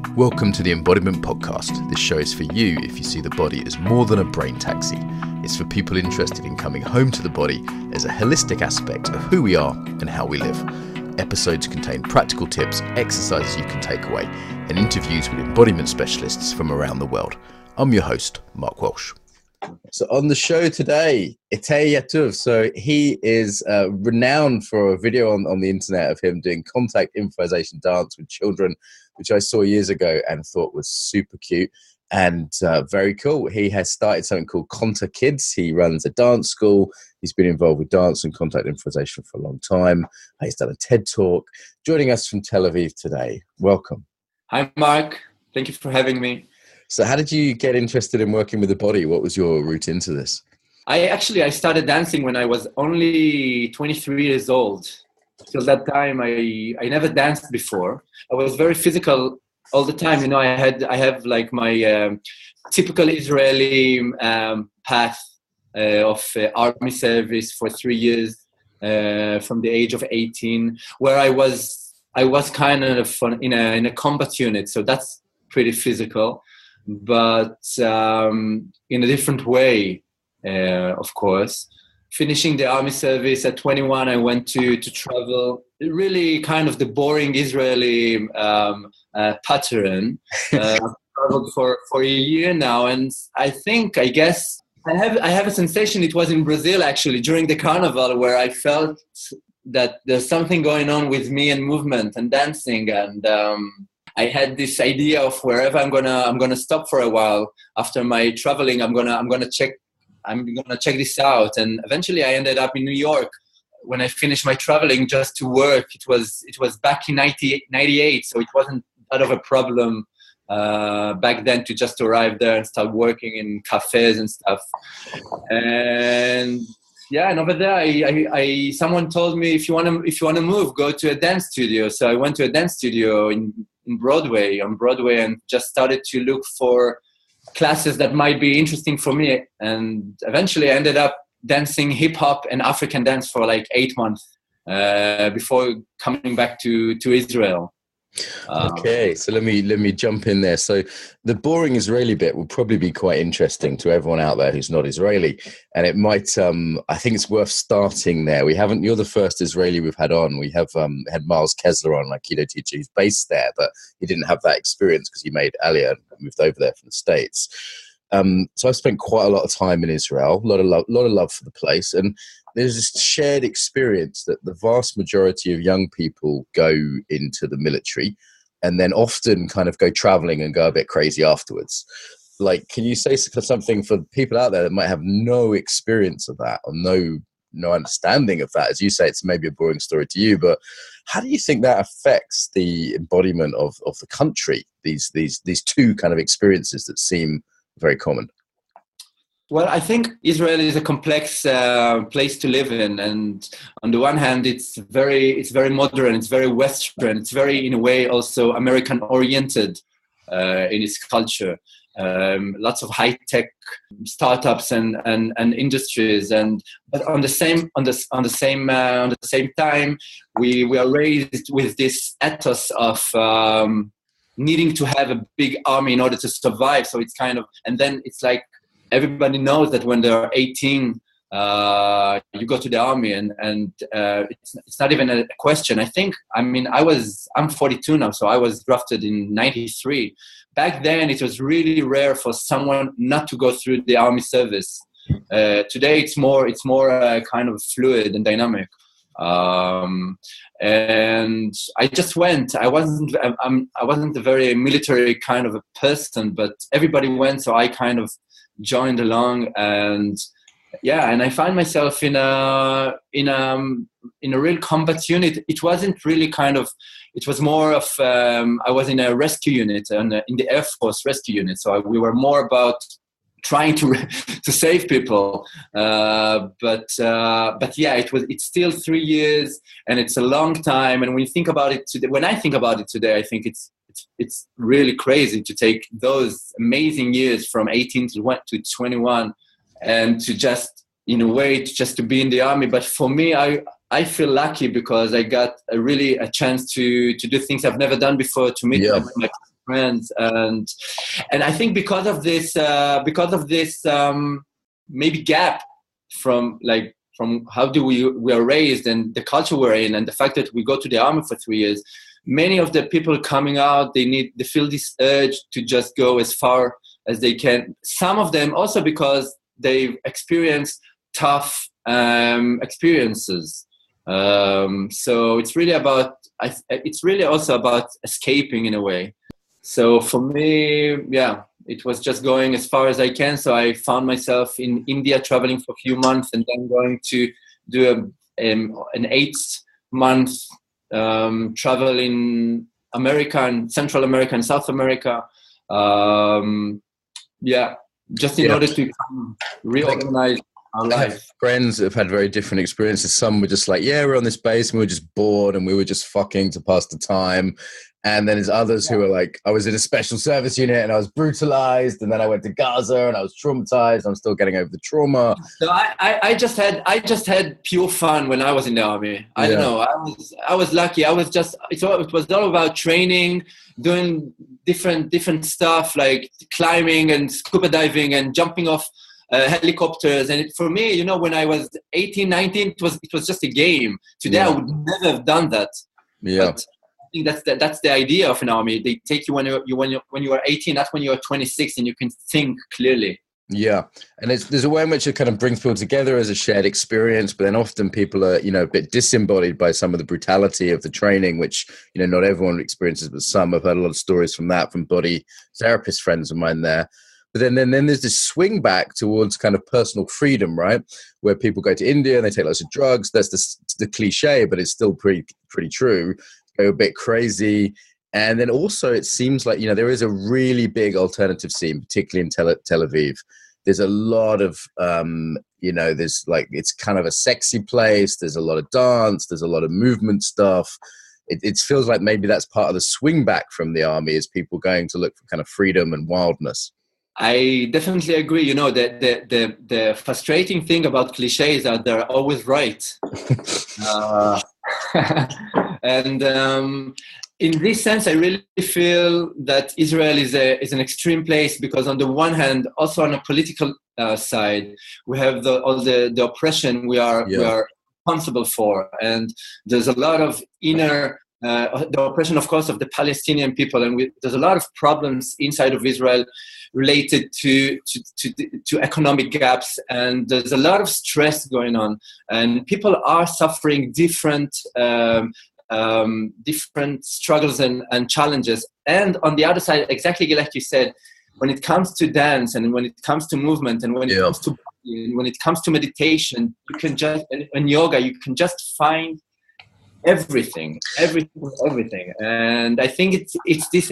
Welcome to the Embodiment Podcast. This show is for you if you see the body as more than a brain taxi. It's for people interested in coming home to the body as a holistic aspect of who we are and how we live. Episodes contain practical tips, exercises you can take away, and interviews with embodiment specialists from around the world. I'm your host, Mark Walsh. So on the show today, Itay Yatuv. So he is renowned for a video on the internet of him doing contact improvisation dance with children, which I saw years ago and thought was super cute and very cool. He has started something called Conta Kids. He runs a dance school. He's been involved with dance and contact improvisation for a long time. He's done a TED Talk. Joining us from Tel Aviv today. Welcome. Hi, Mark. Thank you for having me. So how did you get interested in working with the body? What was your route into this? I started dancing when I was only 23 years old. Till that time, I never danced before. I was very physical all the time. You know, I have like my typical Israeli path of army service for 3 years from the age of 18, where I was kind of in a combat unit. So that's pretty physical, but in a different way, of course. Finishing the army service at 21, I went to travel, really kind of the boring Israeli pattern. Traveled for a year now, and I guess I have a sensation it was in Brazil actually during the carnival where I felt that there's something going on with me and movement and dancing, and I had this idea of wherever I'm gonna stop for a while after my traveling. I'm gonna check this out, and eventually I ended up in New York when I finished my traveling just to work. It was back in 98, so it wasn't that of a problem back then to just arrive there and start working in cafes and stuff. And yeah, and over there, someone told me if you wanna move, go to a dance studio. So I went to a dance studio on Broadway, and just started to look for classes that might be interesting for me, and eventually I ended up dancing hip hop and African dance for like 8 months before coming back to Israel. Okay, so let me jump in there. So the boring Israeli bit will probably be quite interesting to everyone out there who's not Israeli, and it might. I think it's worth starting there. You're the first Israeli we've had on. We have had Miles Kessler on, like Keto teacher, who's based there, but he didn't have that experience because he made Aliyah and moved over there from the States. So I've spent quite a lot of time in Israel, a lot of love for the place, and there's this shared experience that the vast majority of young people go into the military and then often kind of go traveling and go a bit crazy afterwards. Like, can you say something for people out there that might have no experience of that or no understanding of that? As you say, it's maybe a boring story to you, but how do you think that affects the embodiment of the country, these two kind of experiences that seem very common? Well, I think Israel is a complex place to live in, and on the one hand, it's very modern, it's very Western, it's very, in a way, also American-oriented in its culture. Lots of high-tech startups and industries, but on the same time, we are raised with this ethos of needing to have a big army in order to survive. So it's kind of, and then it's like, everybody knows that when they're 18, you go to the army, and it's not even a question. I'm 42 now, so I was drafted in 93. Back then, it was really rare for someone not to go through the army service. Today, it's more kind of fluid and dynamic. And I just went. I wasn't a very military kind of a person, but everybody went, so I kind of joined along, and I find myself in a real combat unit. It wasn't really it was more of I was in a rescue unit in the Air Force rescue unit, so we were more about trying to save people, but it's still 3 years, and it's a long time. And when I think about it today, I think it's really crazy to take those amazing years from 18 to 21 and to just, in a way, to be in the army. But for me, I feel lucky because I got a chance to do things I've never done before, to meet my friends, and I think because of this maybe gap from how we are raised and the culture we're in, and the fact that we go to the army for 3 years, many of the people coming out, they feel this urge to just go as far as they can. Some of them also because they've experienced tough experiences. So it's really also about escaping in a way. So for me, yeah, it was just going as far as I can. So I found myself in India traveling for a few months, and then going to do an 8-month travel in America and Central America and South America. Just in order to reorganize our life. Friends have had very different experiences. Some were just like, yeah, we're on this base and we were just bored and we were just fucking to pass the time. And then there's others who are like, I was in a special service unit and I was brutalized, and then I went to Gaza and I was traumatized. I'm still getting over the trauma. So I just had pure fun when I was in the army. I don't know. I was lucky. It was all about training, doing different stuff like climbing and scuba diving and jumping off helicopters. And for me, when I was 18, 19, it was just a game. Today I would never have done that. Yeah. But I think that's the idea of an army. They take you when you are 18, not when you are 26, and you can think clearly. Yeah, and there's a way in which it kind of brings people together as a shared experience, but then often people are, a bit disembodied by some of the brutality of the training, which, not everyone experiences, but some. I've heard a lot of stories from body therapist friends of mine there. But then there's this swing back towards kind of personal freedom, right? Where people go to India and they take lots of drugs. That's the cliche, but it's still pretty true. Go a bit crazy. And then also it seems like, there is a really big alternative scene, particularly in Tel Aviv. There's a lot of, there's like, it's kind of a sexy place. There's a lot of dance. There's a lot of movement stuff. It feels like maybe that's part of the swing back from the army, is people going to look for kind of freedom and wildness. I definitely agree. The frustrating thing about cliches is that they're always right. And in this sense, I really feel that Israel is an extreme place, because on the one hand, also on a political side, we have all the oppression we are responsible for, and there's a lot of inner the oppression, of course, of the Palestinian people, and there's a lot of problems inside of Israel related to economic gaps, and there's a lot of stress going on, and people are suffering different struggles and challenges. And on the other side, exactly like you said, when it comes to dance and when it comes to movement and when it comes to body, and when it comes to meditation, you can just and yoga, you can just find everything. And I think it's this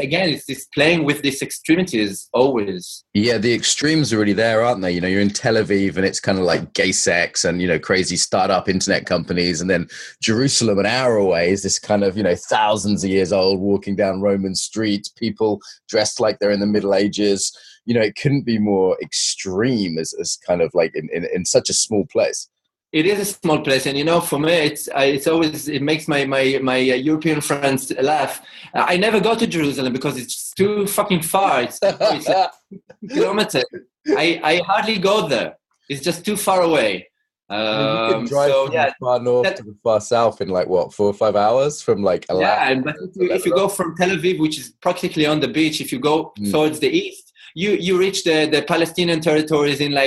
playing with these extremities always. Yeah, the extremes are really there, aren't they? You're in Tel Aviv and it's kind of like gay sex and crazy startup internet companies, and then Jerusalem, an hour away, is this kind of thousands of years old, walking down Roman streets, people dressed like they're in the Middle Ages. It couldn't be more extreme as kind of like in such a small place. It is a small place, and for me, it makes my European friends laugh. I never go to Jerusalem because it's too fucking far. It's like kilometers. I hardly go there. It's just too far away. You can drive from the far north to the far south in 4 or 5 hours from Elaborate. Yeah, but if you go from Tel Aviv, which is practically on the beach, if you go towards the east, you reach the Palestinian territories in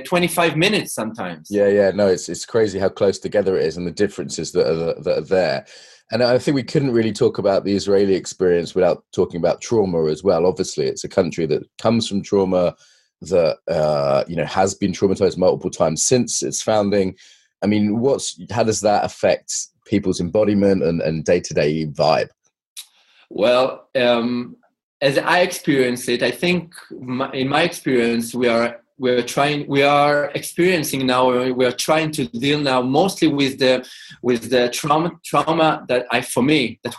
25 minutes sometimes. Yeah. No, it's crazy how close together it is and the differences that are there. And I think we couldn't really talk about the Israeli experience without talking about trauma as well. Obviously, it's a country that comes from trauma, that has been traumatized multiple times since its founding. I mean, how does that affect people's embodiment and day-to-day vibe? Well, as I experience it, I think in my experience, we are experiencing now. We are trying to deal now mostly with the trauma that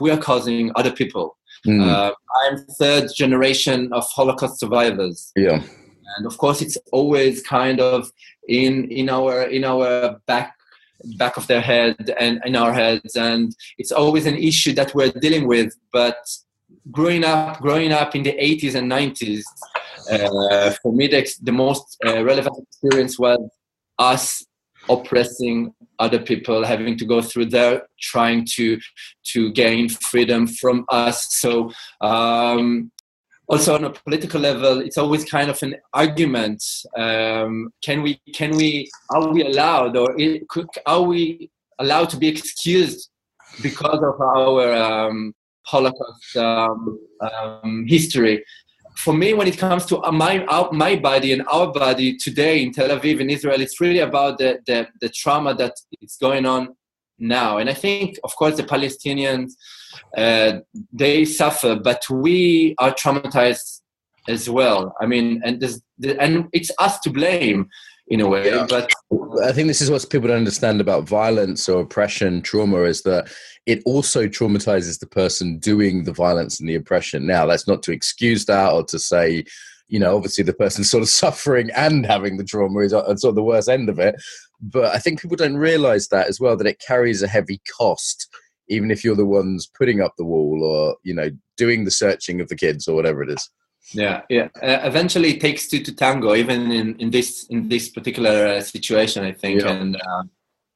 we are causing other people. I'm third generation of Holocaust survivors. Yeah, and of course, it's always kind of in our back of their head and in our heads, and it's always an issue that we're dealing with, but growing up in the 80s and 90s, for me the most relevant experience was us oppressing other people, having to go through their trying to gain freedom from us. So also on a political level, it's always kind of an argument. Are we allowed to be excused because of our Holocaust history? For me, when it comes to my body and our body today in Tel Aviv, in Israel, it's really about the trauma that is going on now. And I think, of course, the Palestinians, they suffer, but we are traumatized as well. I mean, and it's us to blame in a way. Yeah. But I think this is what people don't understand about violence or oppression, trauma, is that it also traumatizes the person doing the violence and the oppression. Now, that's not to excuse that or to say, obviously the person sort of suffering and having the trauma is sort of the worst end of it. But I think people don't realize that as well, that it carries a heavy cost, even if you're the ones putting up the wall or, doing the searching of the kids or whatever it is. Yeah. Eventually, it takes two to tango, even in this particular situation, I think.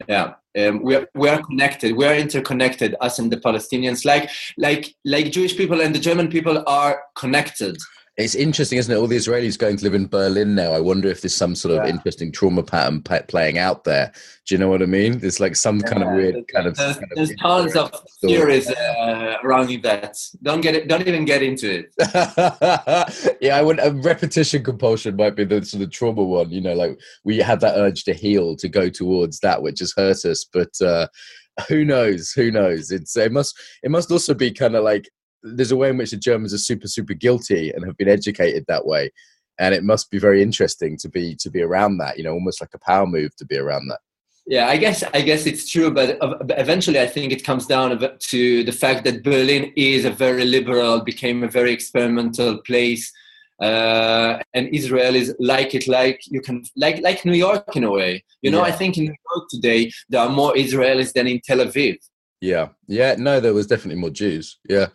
Yeah. And we are connected. We are interconnected. Us and the Palestinians, like Jewish people and the German people, are connected. It's interesting, isn't it? All the Israelis going to live in Berlin now. I wonder if there's some sort of interesting trauma pattern playing out there. Do you know what I mean? There's like some kind of weird There's tons of theories around that. Don't even get into it. Yeah, a repetition compulsion might be the sort of trauma one. Like we have that urge to heal, to go towards that which has hurt us. But who knows? It must also be kind of like, there's a way in which the Germans are super, super guilty and have been educated that way. And it must be very interesting to be around that, almost like a power move to be around that. Yeah, I guess it's true. But eventually I think it comes down to the fact that Berlin is a very liberal, became a very experimental place. And Israel is like New York in a way. I think in New York today, there are more Israelis than in Tel Aviv. Yeah. No, there was definitely more Jews. Yeah.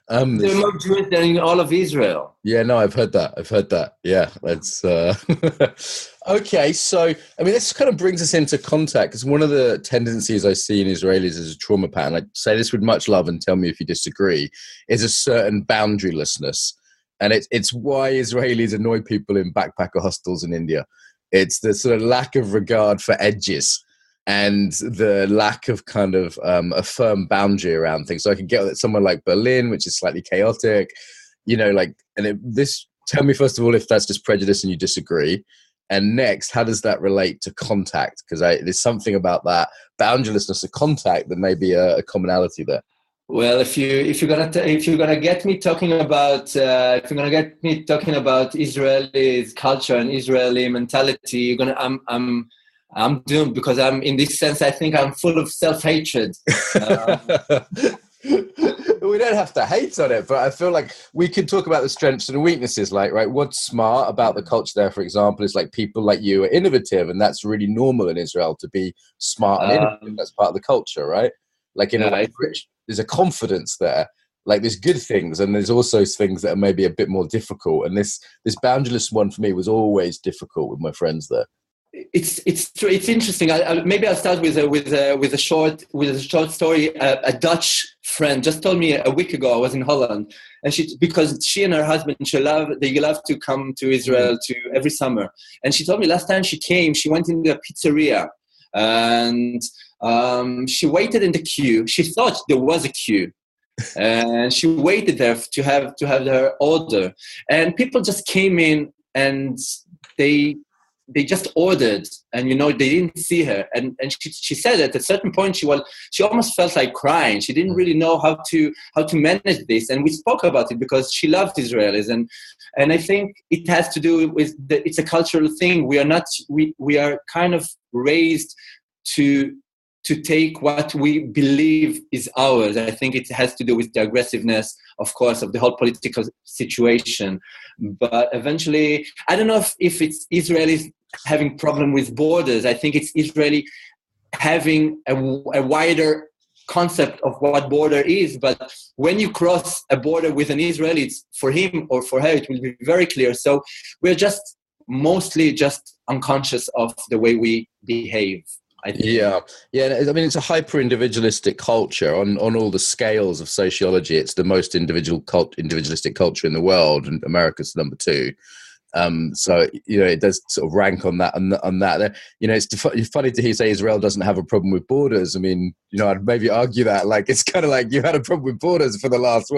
There are more Jews than in all of Israel. Yeah, no, I've heard that. Yeah, that's okay. So, I mean, this kind of brings us into contact, because one of the tendencies I see in Israelis as a trauma pattern, I say this with much love and tell me if you disagree, is a certain boundarylessness. And it's why Israelis annoy people in backpacker hostels in India. It's the sort of lack of regard for edges and the lack of kind of a firm boundary around things. So I can get that somewhere like Berlin, which is slightly chaotic, tell me first of all if that's just prejudice and you disagree. And next, how does that relate to contact? Because there's something about that boundarylessness of contact that may be a commonality there. Well, if you're gonna get me talking about Israeli culture and Israeli mentality, I'm doomed, because I'm, in this sense, I think I'm full of self-hatred. We don't have to hate on it, but I feel like we can talk about the strengths and weaknesses. Like, right, what's smart about the culture there, for example, is like people like you are innovative, and that's really normal in Israel to be smart and innovative. That's part of the culture, right? Like in a way, there's a confidence there. Like there's good things, and there's also things that are maybe a bit more difficult. And this boundaryless one for me was always difficult with my friends there. It's interesting. I'll start with a short story. A Dutch friend just told me a week ago. I was in Holland, and because she and her husband, they love to come to Israel every summer. And she told me last time she came, she went into a pizzeria, and she waited in the queue. She thought there was a queue, and she waited there to have her order. And people just came in, and they just ordered, and they didn't see her. And she said at a certain point she almost felt like crying. She didn't really know how to manage this. And we spoke about it because she loved Israelis, and I think it has to do with it's a cultural thing. We are kind of raised to take what we believe is ours. I think it has to do with the aggressiveness, of course, of the whole political situation. But eventually, I don't know if it's Israelis having problem with borders. I think it's Israeli having a wider concept of what border is, but when you cross a border with an Israeli, it's, for him or for her, it will be very clear. So we're just mostly just unconscious of the way we behave, I think. Yeah. I mean, it's a hyper-individualistic culture on all the scales of sociology. It's the most individualistic culture in the world, and America's number 2. So it does sort of rank on that. It's funny to hear you say Israel doesn't have a problem with borders. I mean, I'd maybe argue that, like, it's kind of like you've had a problem with borders for the last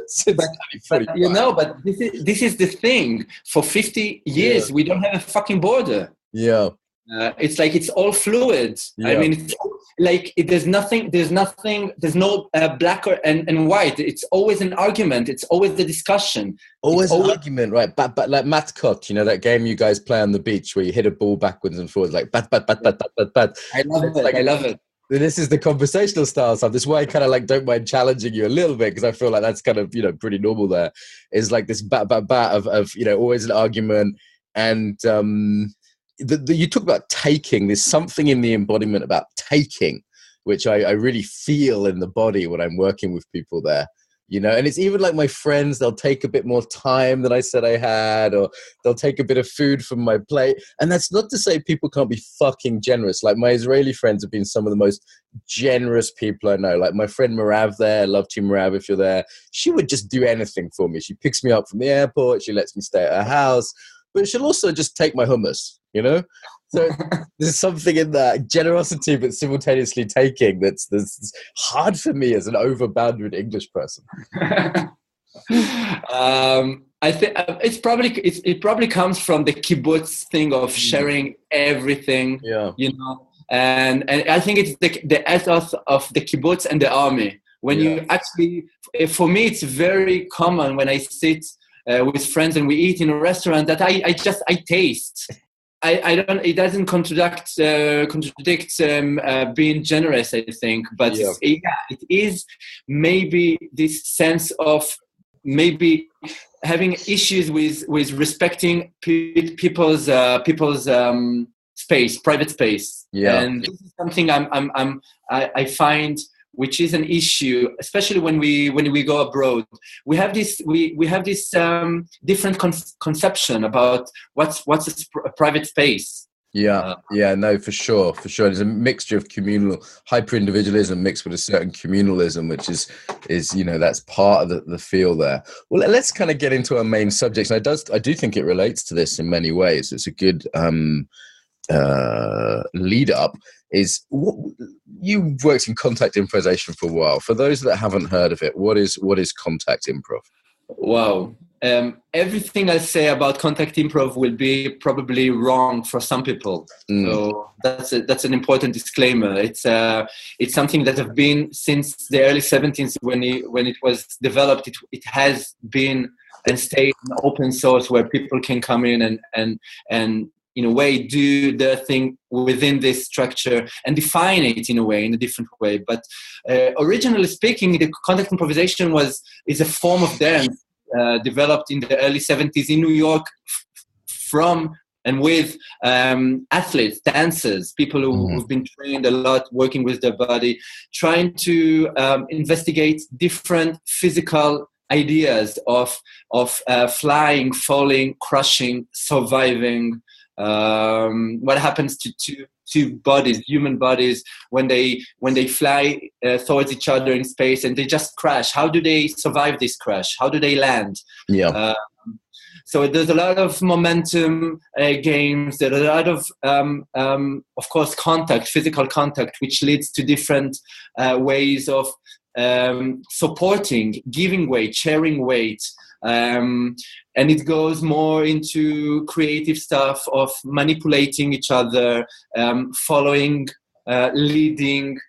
since 1945. But this is the thing. For 50 years, we don't have a fucking border. Yeah. It's like it's all fluid. Yeah. I mean, it's like there's no black and white. It's always an argument. It's always the discussion. Always an argument, right? But like matkot, that game you guys play on the beach where you hit a ball backwards and forwards, like bat. I love it. I love it. This is the conversational style stuff. This is why I kind of like don't mind challenging you a little bit, because I feel like that's kind of pretty normal. There is like this bat of always an argument. And you talk about taking. There's something in the embodiment about taking, which I really feel in the body when I'm working with people there. And it's even like my friends, they'll take a bit more time than I said I had, or they'll take a bit of food from my plate. And that's not to say people can't be fucking generous. Like, my Israeli friends have been some of the most generous people I know. Like, my friend Marav there, love you, Marav, if you're there. She would just do anything for me. She picks me up from the airport. She lets me stay at her house. But she'll also just take my hummus, So there's something in that generosity, but simultaneously taking, that's hard for me as an over-bounded English person. I think it probably comes from the kibbutz thing of sharing everything. Yeah. And I think it's the ethos of the kibbutz and the army. When you actually, for me, it's very common when I sit with friends and we eat in a restaurant that I taste. It doesn't contradict being generous, I think, but it is maybe this sense of maybe having issues with respecting people's space, private space. Yeah. And this is something I find, which is an issue, especially when we go abroad. We have this different conception about what's a private space. No, for sure. There's a mixture of communal hyper-individualism mixed with a certain communalism, which is that's part of the feel there. Well, let's kind of get into our main subjects. And I do think it relates to this in many ways. It's a good lead up. Is you worked in contact improvisation for a while. For those that haven't heard of it, what is contact improv? Wow. Everything I say about contact improv will be probably wrong for some people. So that's an important disclaimer. It's something that have been since the early 70s when it was developed. It has been and stayed open source where people can come in and in a way do their thing within this structure and define it in a different way. But originally speaking, the contact improvisation is a form of dance developed in the early 70s in New York from and with athletes, dancers, people who've been trained a lot, working with their body, trying to investigate different physical ideas of flying, falling, crushing, surviving. What happens to bodies, human bodies, when they fly towards each other in space and they just crash? How do they survive this crash? How do they land? So there's a lot of momentum games. There's a lot of course, physical contact, which leads to different ways of supporting, giving weight, sharing weight. And it goes more into creative stuff of manipulating each other, following, leading.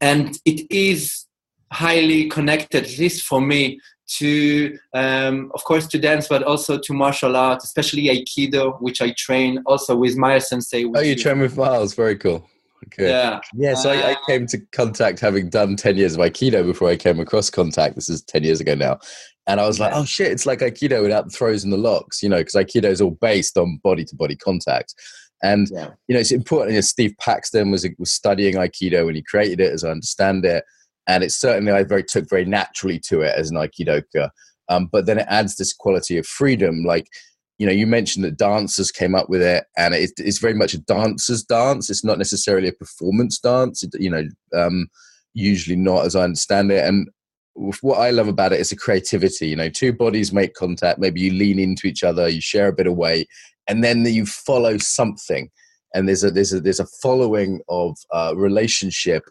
And it is highly connected, at least for me, to, of course, to dance, but also to martial art, especially Aikido, which I train also with Maya Sensei. Oh, you train with Miles? Very cool. Okay. Yeah. So I came to contact having done 10 years of Aikido before I came across contact. This is 10 years ago now. And I was like, oh shit, it's like Aikido without the throws and the locks, because Aikido is all based on body to body contact. And, it's important. Steve Paxton was studying Aikido when he created it, as I understand it. and it's certainly I took very naturally to it as an aikidoka. But then it adds this quality of freedom, like, you know, you mentioned that dancers came up with it, and it's very much a dancer's dance. It's not necessarily a performance dance, usually not, as I understand it. And what I love about it is the creativity. You know, two bodies make contact. Maybe you lean into each other, you share a bit of weight, and then you follow something. And there's a following of relationship,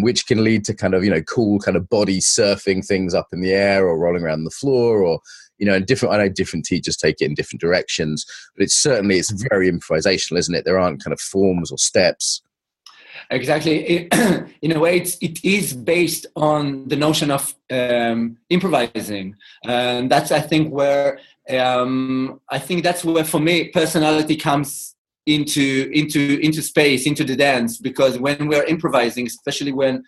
which can lead to kind of, you know, cool kind of body surfing things up in the air or rolling around the floor, or, you know, I know different teachers take it in different directions, but it's very improvisational, isn't it? There aren't kind of forms or steps. Exactly. In a way, it is based on the notion of improvising, and that's I think where for me personality comes into space, into the dance, because when we're improvising, especially when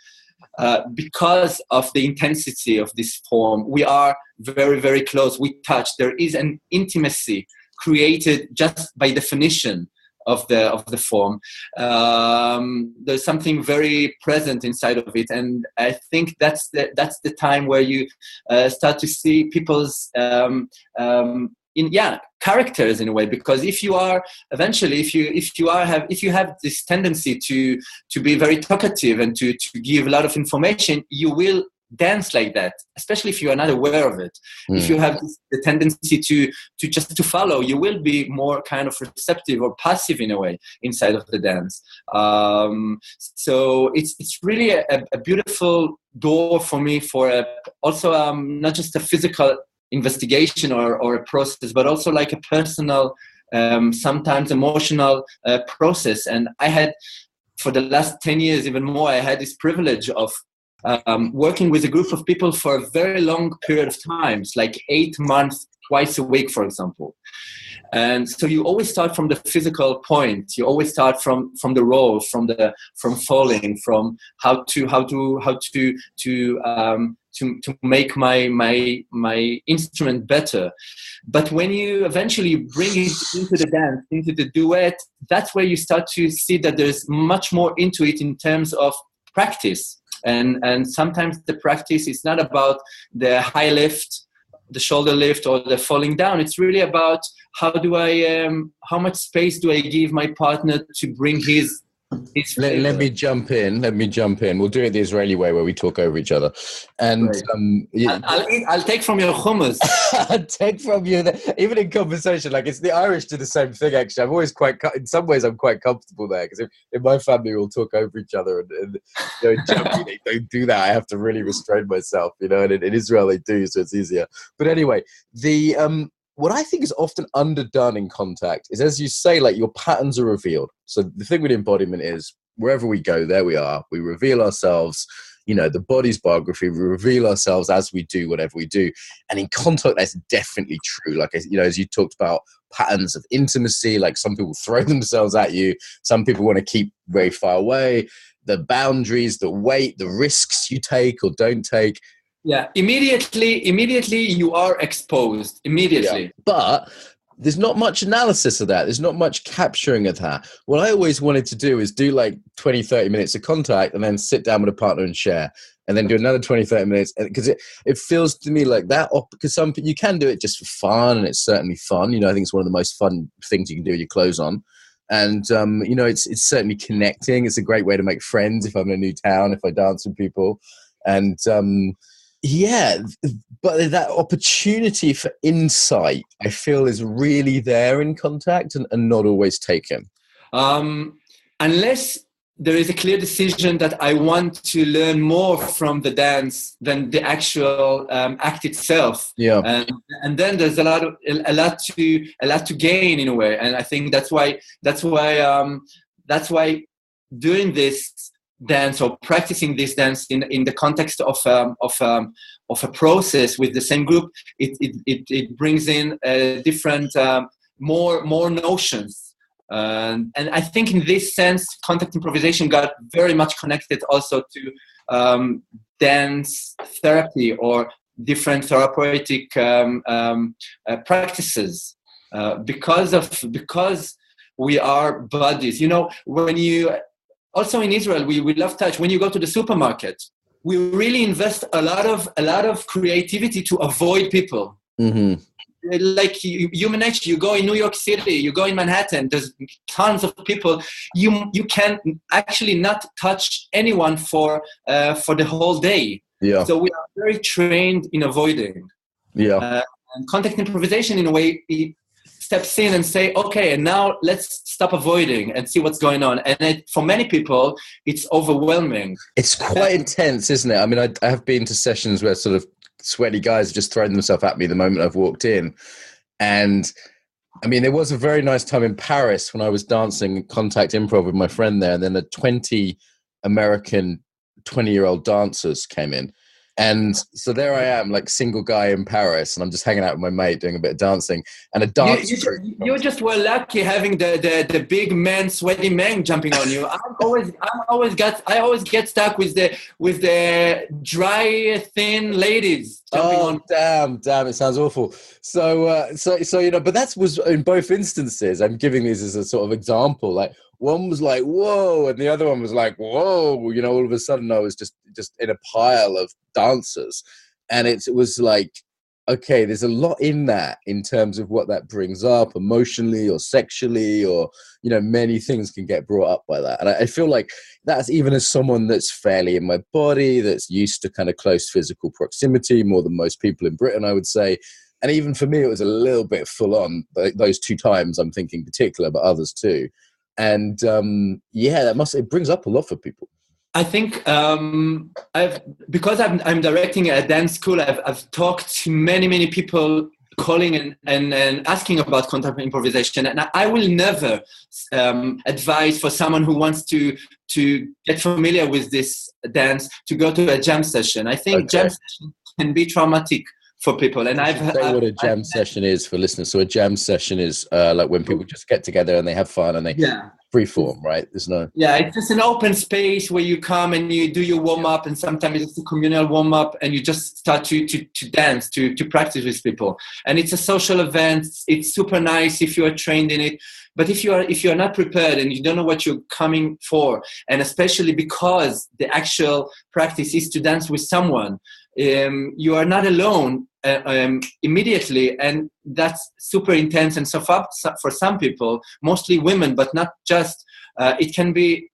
because of the intensity of this form, we are very, very close. We touch. There is an intimacy created just by definition of the form. There's something very present inside of it, and I think that's the time where you start to see people's characters in a way, because if you have this tendency to be very talkative and to give a lot of information, you will dance like that, especially if you are not aware of it. If you have the tendency to just to follow, you will be more kind of receptive or passive in a way inside of the dance. So it's really a beautiful door for me for also not just a physical investigation or a process, but also like a personal, sometimes emotional process. And I had, for the last 10 years, even more, I had this privilege of working with a group of people for a very long period of times, like 8 months, twice a week, for example. And so you always start from the physical point. You always start from the role, from falling, from how to make my instrument better. But when you eventually bring it into the dance, into the duet, that's where you start to see that there's much more into it in terms of practice. And sometimes the practice is not about the high lift, the shoulder lift, or the falling down. It's really about how much space do I give my partner to bring his Let me jump in. We'll do it the Israeli way, where we talk over each other. And I'll take from your hummus. I'll take from you. Even in conversation, like, it's the Irish do the same thing. Actually, I'm always in some ways, I'm quite comfortable there, because in my family, we'll talk over each other, and you know, in Germany, they don't do that. I have to really restrain myself, you know. And in Israel, they do, so it's easier. But anyway, what I think is often underdone in contact is, as you say, like, your patterns are revealed. So the thing with embodiment is, wherever we go, there we are. We reveal ourselves, you know, the body's biography. We reveal ourselves as we do whatever we do. And in contact, that's definitely true. Like, you know, as you talked about patterns of intimacy, like, some people throw themselves at you. Some people want to keep very far away. The boundaries, the weight, the risks you take or don't take. Yeah, immediately you are exposed. Immediately. Yeah. But there's not much analysis of that. There's not much capturing of that. What I always wanted to do is do like 20, 30 minutes of contact, and then sit down with a partner and share, and then do another 20, 30 minutes. Because it feels to me like that, because you can do it just for fun, and it's certainly fun. You know, I think it's one of the most fun things you can do with your clothes on. And, you know, it's certainly connecting. It's a great way to make friends if I'm in a new town, if I dance with people. And, yeah, but that opportunity for insight, I feel, is really there in contact and not always taken. Unless there is a clear decision that I want to learn more from the dance than the actual act itself. Yeah, and then there's a lot to gain in a way, and I think that's why doing this dance or practicing this dance in the context of a process with the same group, it brings in different more notions, and I think in this sense, contact improvisation got very much connected also to dance therapy or different therapeutic practices, because we are bodies. You know, when you also in Israel, we love touch. When you go to the supermarket, we really invest a lot of creativity to avoid people. Mm-hmm. Like human nature, you go in New York City, you go in Manhattan, there's tons of people. You can actually not touch anyone for the whole day. Yeah. So we are very trained in avoiding. Yeah. And contact improvisation, in a way, it steps in and say, okay, and now let's stop avoiding and see what's going on. And for many people, it's overwhelming. It's quite intense, isn't it? I mean, I have been to sessions where sort of sweaty guys have just thrown themselves at me the moment I've walked in. And I mean, there was a very nice time in Paris when I was dancing contact improv with my friend there. And then 20 American 20-year-old dancers came in. And so there I am, like single guy in Paris, and I'm just hanging out with my mate doing a bit of dancing. And a dance. You just were lucky having the big man, sweaty man jumping on you. I always get stuck with the dry, thin ladies jumping on. Damn! It sounds awful. So you know, but that was in both instances. I'm giving these as a sort of example, like. One was like, whoa, and the other one was like, whoa. You know, all of a sudden I was just in a pile of dancers. And it was like, okay, there's a lot in that in terms of what that brings up emotionally or sexually, or, you know, many things can get brought up by that. And I feel like that's, even as someone that's fairly in my body, that's used to kind of close physical proximity more than most people in Britain, I would say. And even for me, it was a little bit full on those two times. I'm thinking particular, but others too. And it brings up a lot for people. I think because I'm directing a dance school, I've talked to many people calling and asking about contact improvisation, and I will never advise for someone who wants to get familiar with this dance to go to a jam session. I think jam session can be traumatic for people, and I've say what a jam session is for listeners. So a jam session is like when people just get together and they have fun and they freeform, right? There's no it's just an open space where you come and you do your warm up, and sometimes it's a communal warm up, and you just start to dance, to practice with people, and it's a social event. It's super nice if you are trained in it. But if you are not prepared and you don't know what you're coming for, and especially because the actual practice is to dance with someone, you are not alone immediately, and that's super intense. And so for some people, mostly women, but not just, it can be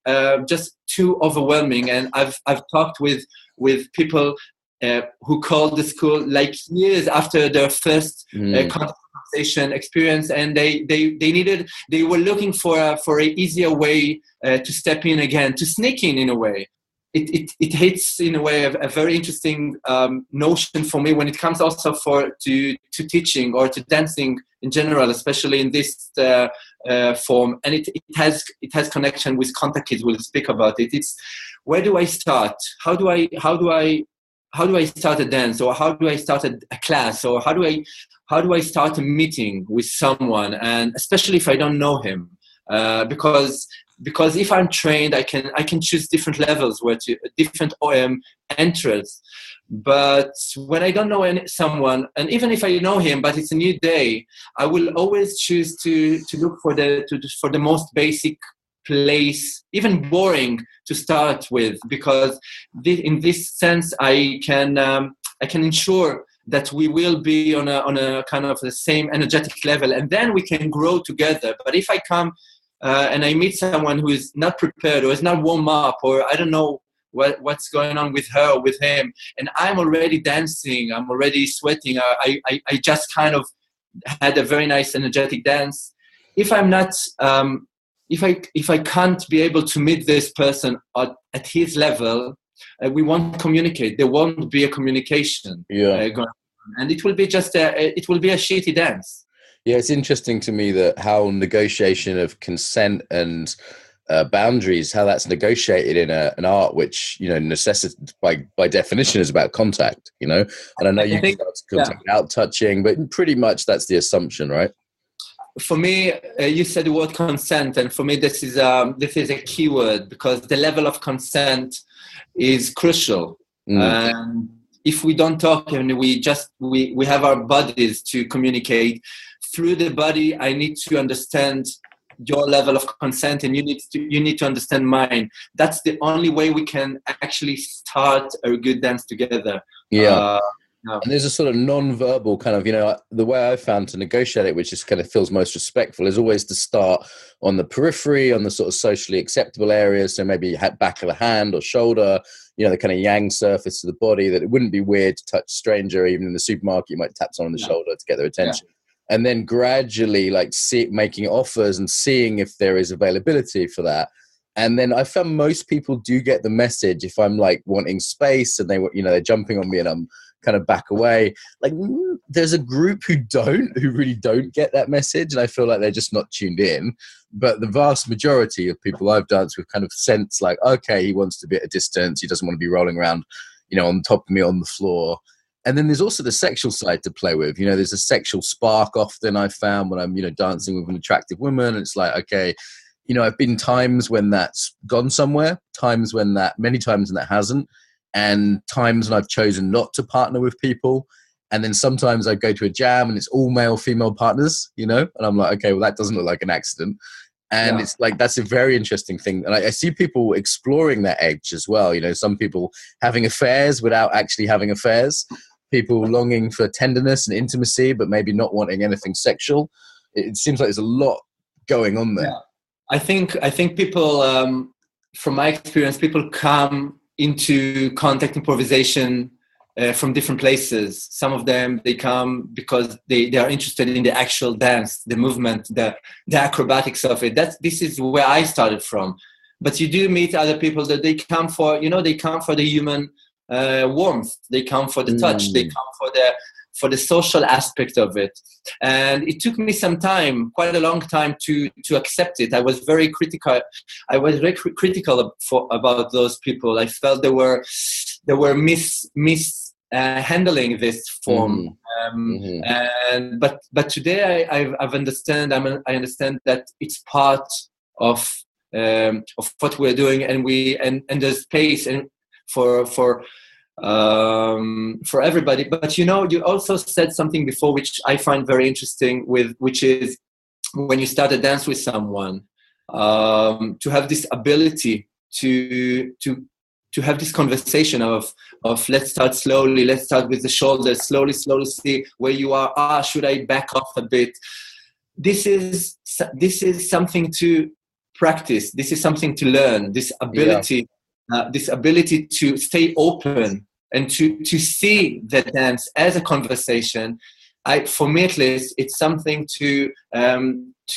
just too overwhelming. And I've talked with people who called the school like years after their first conversation experience, and they were looking for a easier way to step in again, to sneak in a way. It hits in a way a very interesting notion for me when it comes also to teaching or to dancing in general, especially in this form. And it has connection with contact kids. We'll speak about it. It's where do I start? How do I start a dance, or how do I start a class, or how do I start a meeting with someone, and especially if I don't know him, because if I'm trained, I can choose different levels, different entrance. But when I don't know someone, and even if I know him, but it's a new day, I will always choose to look for the most basic place, even boring to start with, because in this sense I can ensure that we will be on a kind of the same energetic level, and then we can grow together. But if I come and I meet someone who is not prepared or is not warm up, or I don't know what's going on with her or with him, and I'm already dancing, I'm already sweating, I just kind of had a very nice energetic dance. If I'm not, if I can't be able to meet this person at his level, we won't communicate. There won't be a communication going on, and it will be just a shitty dance. Yeah, it's interesting to me that how negotiation of consent and boundaries, how that's negotiated in an art which, you know, necessitates by definition is about contact, you know. And I know you can start to contact without touching, but pretty much that's the assumption, right? For me, you said the word consent, and for me this is a key word, because the level of consent is crucial. If we don't talk and we have our bodies to communicate through the body, I need to understand your level of consent, and you need to understand mine. That's the only way we can actually start a good dance together. Yeah. And there's a sort of non-verbal kind of, the way I found to negotiate it, which just kind of feels most respectful, is always to start on the periphery, on the sort of socially acceptable areas. So maybe back of the hand or shoulder, the kind of yang surface of the body, that it wouldn't be weird to touch a stranger. Even in the supermarket, you might tap someone on the shoulder to get their attention. Yeah. And then gradually making offers and seeing if there is availability for that. And then I found most people do get the message if I'm like wanting space and they're jumping on me and I'm kind of back away. Like there's a group who really don't get that message, and I feel like they're just not tuned in. But the vast majority of people I've danced with kind of sense like, okay, he wants to be at a distance, he doesn't want to be rolling around, on top of me on the floor. And then there's also the sexual side to play with. There's a sexual spark often I've found when I'm dancing with an attractive woman, and it's like, okay, I've been times when that's gone somewhere, many times when that hasn't, and times when I've chosen not to partner with people. And then sometimes I go to a jam and it's all male, female partners, and I'm like, okay, well, that doesn't look like an accident. And it's like, that's a very interesting thing. And I see people exploring that edge as well. Some people having affairs without actually having affairs, people longing for tenderness and intimacy, but maybe not wanting anything sexual. It seems like there's a lot going on there. Yeah. I think people, from my experience, people come into contact improvisation from different places. Some of them, they come because they are interested in the actual dance, the movement, the acrobatics of it. This is where I started from. But you do meet other people that they come for, they come for the human warmth. They come for the touch. They come for the social aspect of it. And it took me some time, quite a long time, to accept it. I was very critical. About those people. I felt they were handling this form. But today I understand. I understand that it's part of what we're doing, and there's space and for everybody. But you also said something before which I find very interesting, which is when you start a dance with someone, to have this ability to have this conversation of let's start slowly, let's start with the shoulders, slowly see where you are. Should I back off a bit? This is something to practice. This is something to learn. This ability to stay open and to see the dance as a conversation. For me at least, it's something to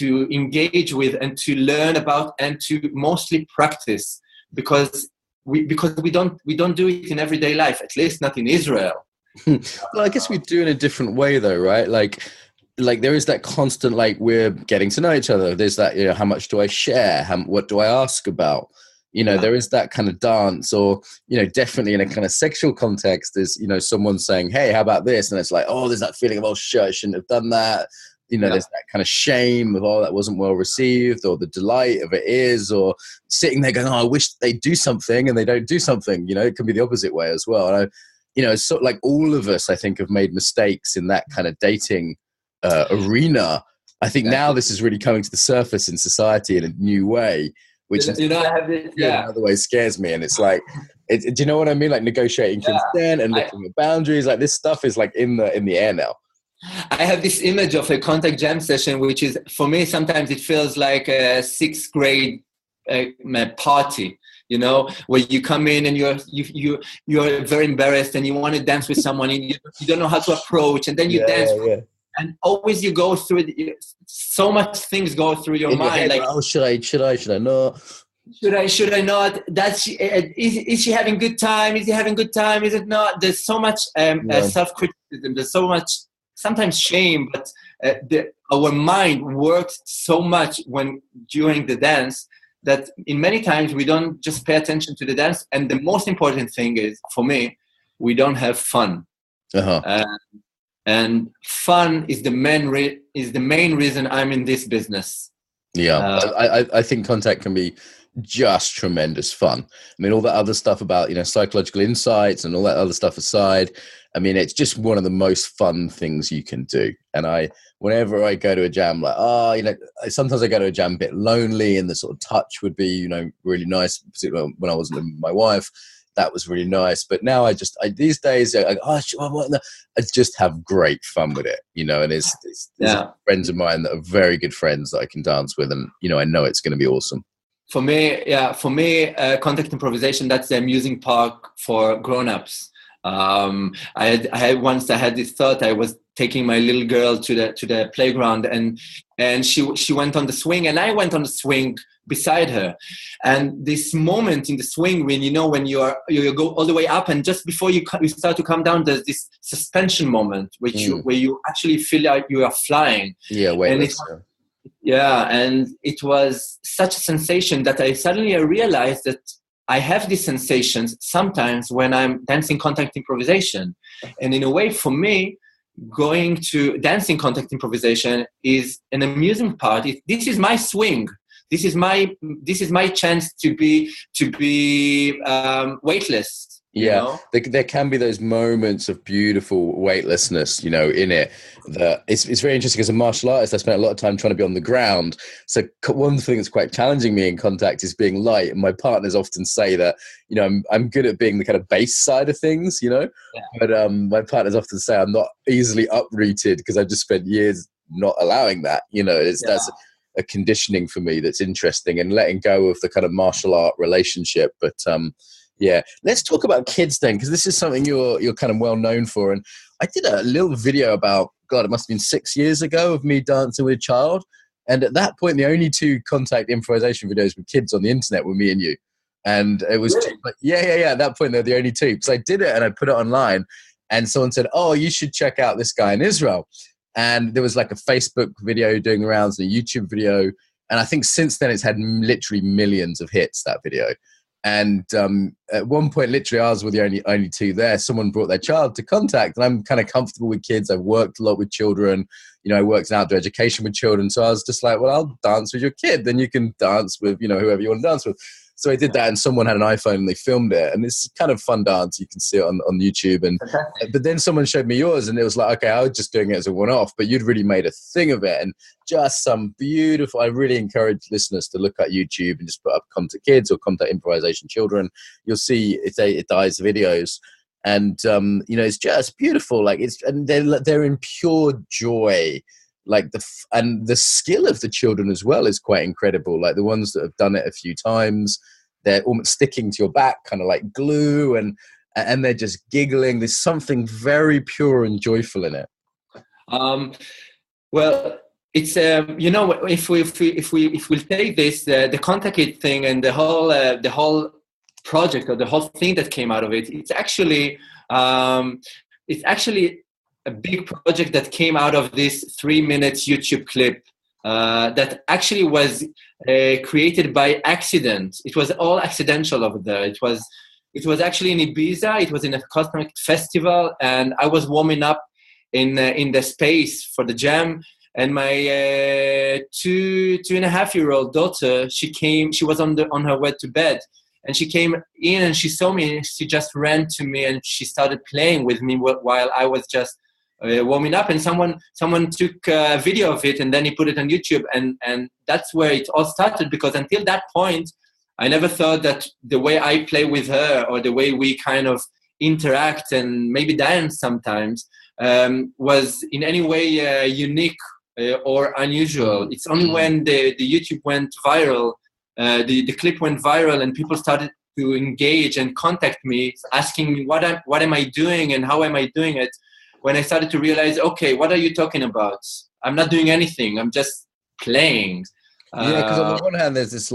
engage with and to learn about and to mostly practice, because we don't do it in everyday life, at least not in Israel. Well, I guess we do in a different way though, right? Like there is that constant, we're getting to know each other. There's that, how much do I share? What do I ask about? There is that kind of dance, or, definitely in a kind of sexual context, there's, someone saying, hey, how about this? And it's like, oh, there's that feeling of, oh, shit, I shouldn't have done that. There's that kind of shame of, oh, that wasn't well received, or the delight of it is, or sitting there going, oh, I wish they'd do something, and they don't do something. It can be the opposite way as well. And it's sort of like all of us, I think, have made mistakes in that kind of dating arena. I think now this is really coming to the surface in society in a new way, which I have this, in other ways scares me. And it's like, do you know what I mean? Like negotiating consent and looking at boundaries, like this stuff is like in the air now. I have this image of a contact jam session, which is, for me, sometimes it feels like a 6th grade party, where you come in and you're very embarrassed and you want to dance with someone and you don't know how to approach, and then you dance. And always you go through so much things go through your mind. Head, oh, should I not? Should I not? Is she having good time? Is he having good time? Is it not? There's so much self-criticism. There's so much, sometimes shame, but our mind works so much during the dance that in many times we don't just pay attention to the dance. And the most important thing is, for me, we don't have fun. And fun is the main reason I'm in this business. Yeah, I think contact can be just tremendous fun. I mean, all that other stuff about, psychological insights and all that other stuff aside, I mean, it's just one of the most fun things you can do. And whenever I go to a jam, like, sometimes I go to a jam a bit lonely, and the sort of touch would be, really nice, particularly when I wasn't with my wife. That was really nice. But now these days, I just have great fun with it, and there's friends of mine that are very good friends that I can dance with, and, I know it's going to be awesome. For me, contact improvisation, that's the amusing park for grown-ups. I had this thought. I was taking my little girl to the playground, and she went on the swing, and I went on the swing beside her. And this moment in the swing, when you go all the way up, and just before you start to come down, there's this suspension moment, where you actually feel like you are flying. Yeah, weightless. And it was such a sensation that I suddenly realized that I have these sensations sometimes when I'm dancing contact improvisation. And in a way, for me, going to dancing contact improvisation is an amusing part. This is my swing. This is my chance to be weightless. Yeah, there can be those moments of beautiful weightlessness, in it. That it's very interesting. As a martial artist, I spent a lot of time trying to be on the ground. So one thing that's quite challenging me in contact is being light. And my partners often say that, I'm good at being the kind of bass side of things, But my partners often say I'm not easily uprooted because I've just spent years not allowing that. That's a conditioning for me that's interesting, and letting go of the kind of martial art relationship. But yeah, let's talk about kids then, because this is something you're kind of well known for. And I did a little video about, God, it must have been 6 years ago, of me dancing with a child. And at that point, the only two contact improvisation videos with kids on the internet were me and you. And it was really? Yeah. At that point, they're the only two. Because I did it and I put it online, and someone said, "Oh, you should check out this guy in Israel." And there was like a Facebook video doing the rounds, and a YouTube video. And I think since then, it's had literally millions of hits, that video. And at one point, literally, ours were the only two there. Someone brought their child to contact, and I'm kind of comfortable with kids. I've worked a lot with children. I worked in outdoor education with children. So I was just like, well, I'll dance with your kid. Then you can dance with, whoever you want to dance with. So I did that, and someone had an iPhone and they filmed it, and it's kind of fun dance. You can see it on YouTube. But then someone showed me yours, and it was like, okay, I was just doing it as a one-off, but you'd really made a thing of it, and just some beautiful. I really encourage listeners to look at YouTube and just put up contact kids or contact improvisation children. You'll see Itay's videos, and it's just beautiful. Like and they're in pure joy. Like the skill of the children as well is quite incredible. Like the ones that have done it a few times, they're almost sticking to your back, kind of like glue, and they're just giggling. There's something very pure and joyful in it. Well, it's if we take this the contact kid thing and the whole project, or the whole thing that came out of it, it's actually a big project that came out of this 3 minutes YouTube clip that actually was created by accident. It was all accidental over there. It was actually in Ibiza. It was in a cosmic festival, and I was warming up in the space for the jam. And my 2.5-year-old daughter, she was on her way to bed. And she came in and she saw me, and she just ran to me and she started playing with me while I was just warming up, and someone took a video of it, and then he put it on YouTube, and that's where it all started. Because until that point, I never thought that the way I play with her, or the way we kind of interact and maybe dance sometimes, was in any way unique or unusual. It's only when the YouTube went viral, the clip went viral, and people started to engage and contact me, asking me what am I doing and how am I doing it, when I started to realize, okay, what are you talking about? I'm not doing anything. I'm just playing. Yeah, because on the one hand, there's this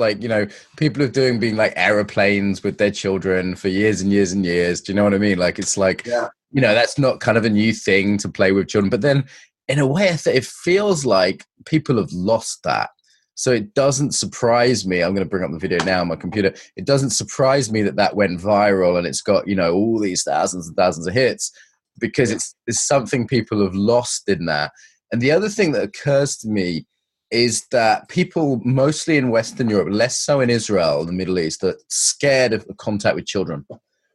people are being like aeroplanes with their children for years and years and years. Do you know what I mean? Like, it's like, that's not kind of a new thing to play with children. But then in a way, it feels like people have lost that. So it doesn't surprise me. I'm going to bring up the video now on my computer. It doesn't surprise me that went viral, and it's got, all these thousands and thousands of hits, because it's something people have lost in that. And the other thing that occurs to me is that people mostly in Western Europe, less so in Israel, the Middle East, are scared of contact with children.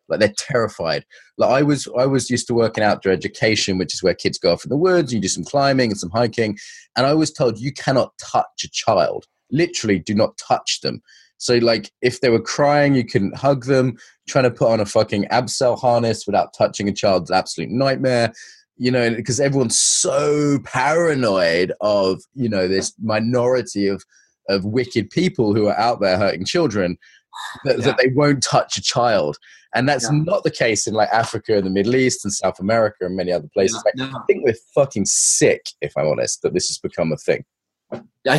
Like they're terrified. Like I was used to work in outdoor education, which is where kids go off in the woods, and you do some climbing and some hiking. And I was told you cannot touch a child. Literally, do not touch them. So like if they were crying, you couldn't hug them. Trying to put on a fucking abseil harness without touching a child's absolute nightmare. You know, because everyone's so paranoid of, you know, this minority of wicked people who are out there hurting children that they won't touch a child. And that's not the case in like Africa and the Middle East and South America and many other places. I think we're fucking sick, if I'm honest, that this has become a thing. I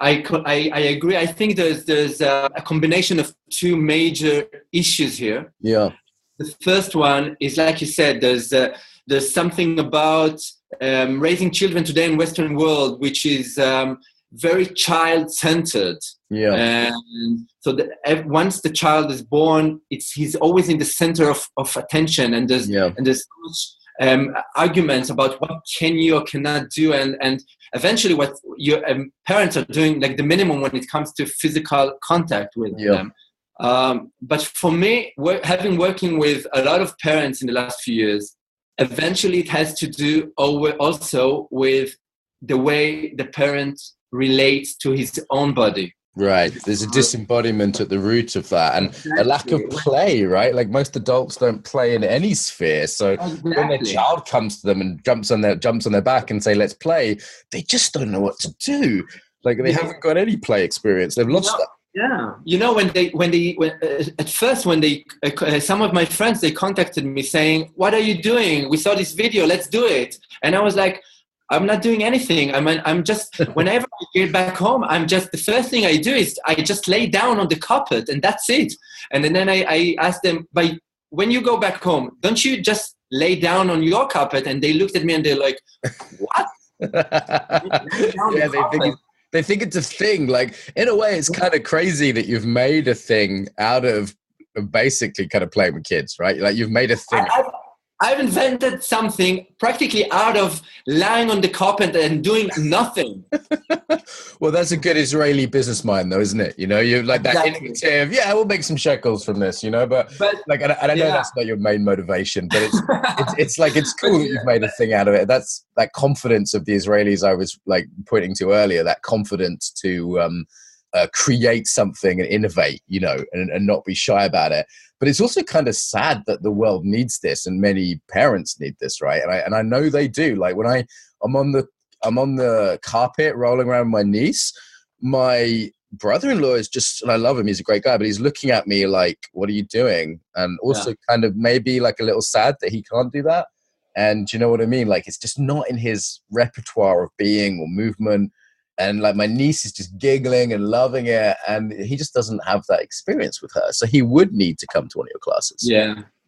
agree. I think there's a combination of two major issues here. Yeah. The first one is, like you said, there's something about raising children today in Western world, which is very child-centered. Yeah. And so once the child is born, he's always in the center of attention, and there's so much arguments about what can you or cannot do, and eventually what your parents are doing, like the minimum when it comes to physical contact with them. But for me, working with a lot of parents in the last few years, eventually it has to do also with the way the parent relates to his own body. Right. There's a disembodiment at the root of that, and a lack of play, right? Like most adults don't play in any sphere. So when their child comes to them and jumps on their back and say, let's play, they just don't know what to do. Like they haven't got any play experience. They've lost that. Yeah. You know, when at first, some of my friends, they contacted me saying, what are you doing? We saw this video, let's do it. And I was like, I'm not doing anything. I'm just, whenever I get back home, the first thing I do is I just lay down on the carpet and that's it. And then I asked them, when you go back home, don't you just lay down on your carpet? And they looked at me and they're like, what? They think it's a thing. Like, in a way, it's kind of crazy that you've made a thing out of basically kind of playing with kids, right? Like, you've made a thing. I've invented something practically out of lying on the carpet and doing nothing. Well, that's a good Israeli business mind, though, isn't it? You know, you're like that innovative. Yeah, we'll make some shekels from this, you know. But like, and I know that's not your main motivation, but it's like it's cool that you've made a thing out of it. That's that confidence of the Israelis I was like pointing to earlier. That confidence to create something and innovate, you know, and not be shy about it. But it's also kind of sad that the world needs this, and many parents need this, right? And I know they do. Like when I'm on the carpet rolling around with my niece, my brother-in-law is just, and I love him, he's a great guy, but he's looking at me like, what are you doing? And also kind of maybe like a little sad that he can't do that. And you know what I mean? Like it's just not in his repertoire of being or movement. And like my niece is just giggling and loving it, and he just doesn't have that experience with her. So he would need to come to one of your classes.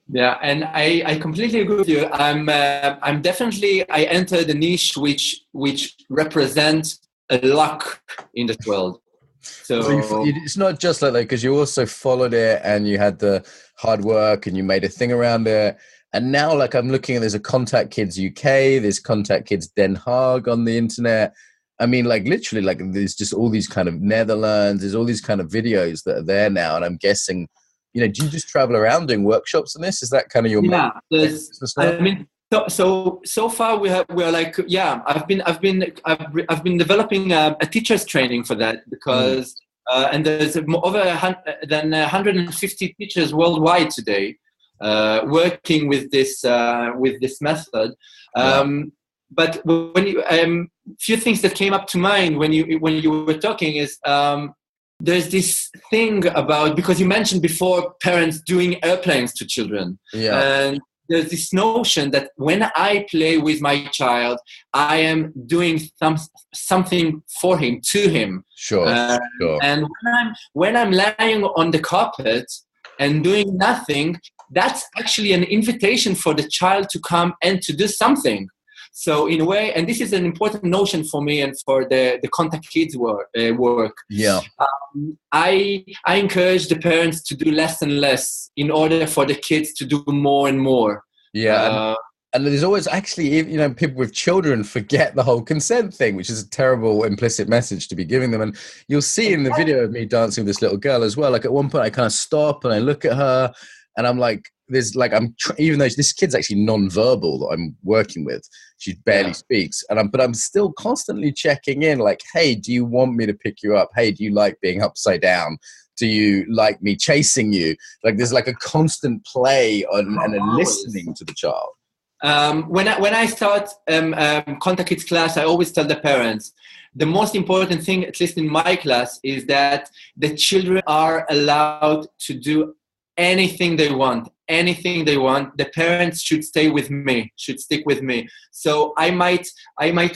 Yeah, and I completely agree with you. I'm definitely, I entered a niche which represents a luck in this world. So it's not just like that, because you also followed it and you had the hard work and you made a thing around it. And now, like I'm looking at, there's a Contact Kids UK, there's Contact Kids Den Haag on the internet. I mean, like literally, like there's just all these kind of Netherlands, there's all these kind of videos that are there now. And I'm guessing, you know, do you just travel around doing workshops on this? Is that kind of your main business now? I mean, so far we're like, I've been developing a teacher's training for that because, and there's over 150 teachers worldwide today working with this method. But when you, few things that came up to mind when you were talking is there's this thing about, because you mentioned before parents doing airplanes to children, and there's this notion that when I play with my child, I am doing something for him, to him. Sure. And when I'm lying on the carpet and doing nothing, that's actually an invitation for the child to come and to do something. So in a way, and this is an important notion for me and for the Contact Kids work. I encourage the parents to do less and less in order for the kids to do more and more. Yeah. And there's always actually, you know, people with children forget the whole consent thing, which is a terrible implicit message to be giving them. And you'll see in the video of me dancing with this little girl as well, like at one point I kind of stop and I look at her and I'm like, even though this kid's actually non-verbal that I'm working with, she barely speaks, but I'm still constantly checking in, like, hey, do you want me to pick you up? Hey, do you like being upside down? Do you like me chasing you? Like, there's like a constant play on and a listening to the child. When I start Contact Kids class, I always tell the parents, the most important thing, at least in my class, is that the children are allowed to do anything they want. The parents should stay with me, should stick with me. So I might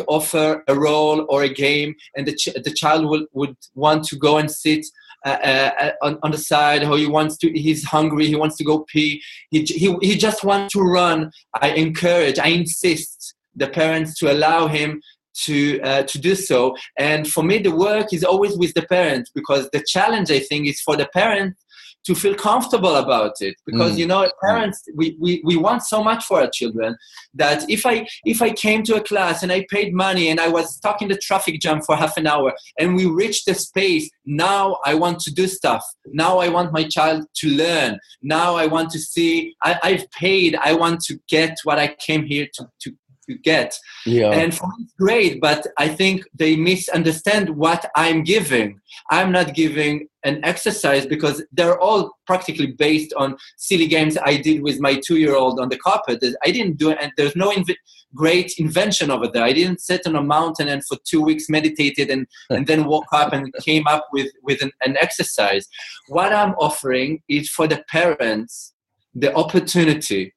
offer a role or a game, and the child would want to go and sit on the side, or he's hungry, he wants to go pee, he just wants to run. I insist the parents to allow him to do so. And for me, the work is always with the parents, because the challenge, I think, is for the parents to feel comfortable about it, because you know, parents, we want so much for our children, that if I came to a class and I paid money and I was stuck in the traffic jam for half an hour and we reached the space, now I want to do stuff, now I want my child to learn, now I want to see, I've paid, I want to get what I came here to get. And for me, it's great, but I think they misunderstand what I'm giving. I'm not giving an exercise, because they're all practically based on silly games I did with my 2-year-old on the carpet. I didn't do it, and there's no great invention over there. I didn't sit on a mountain and for 2 weeks meditated and then woke up and came up with an exercise. What I'm offering is for the parents the opportunity